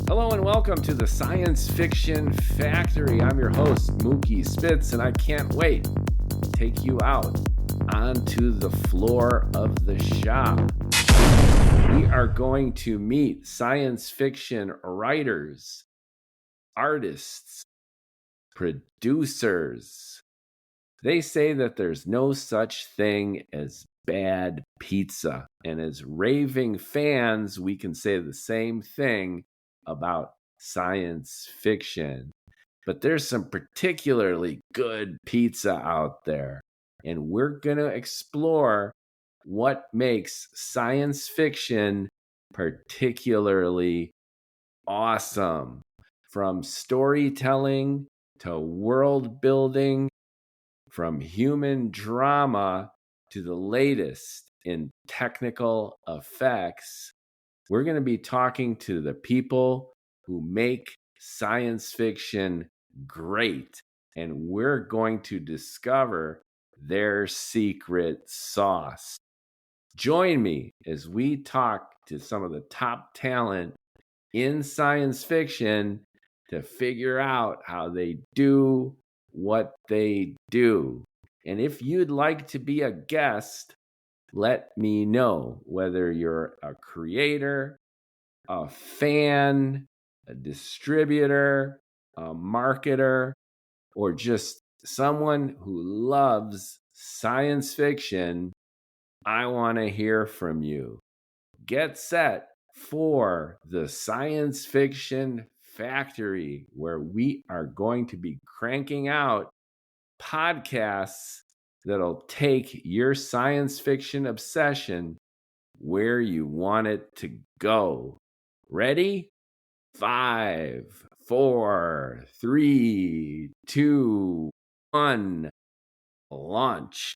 Hello and welcome to the Science Fiction Factory. I'm your host, Mookie Spitz, and I can't wait to take you out onto the floor of the shop. We are going to meet science fiction writers, artists, producers. They say that there's no such thing as bad pizza. And as raving fans, we can say the same thing about science fiction. But there's some particularly good pizza out there. And we're going to explore what makes science fiction particularly awesome. From storytelling to world building, from human drama to the latest in technical effects, we're going to be talking to the people who make science fiction great. And we're going to discover their secret sauce. Join me as we talk to some of the top talent in science fiction to figure out how they do what they do. And if you'd like to be a guest, let me know whether you're a creator, a fan, a distributor, a marketer, or just someone who loves science fiction. I want to hear from you. Get set for the Science Fiction Factory, where we are going to be cranking out podcasts that'll take your science fiction obsession where you want it to go. Ready? 5, 4, 3, 2, 1, launch.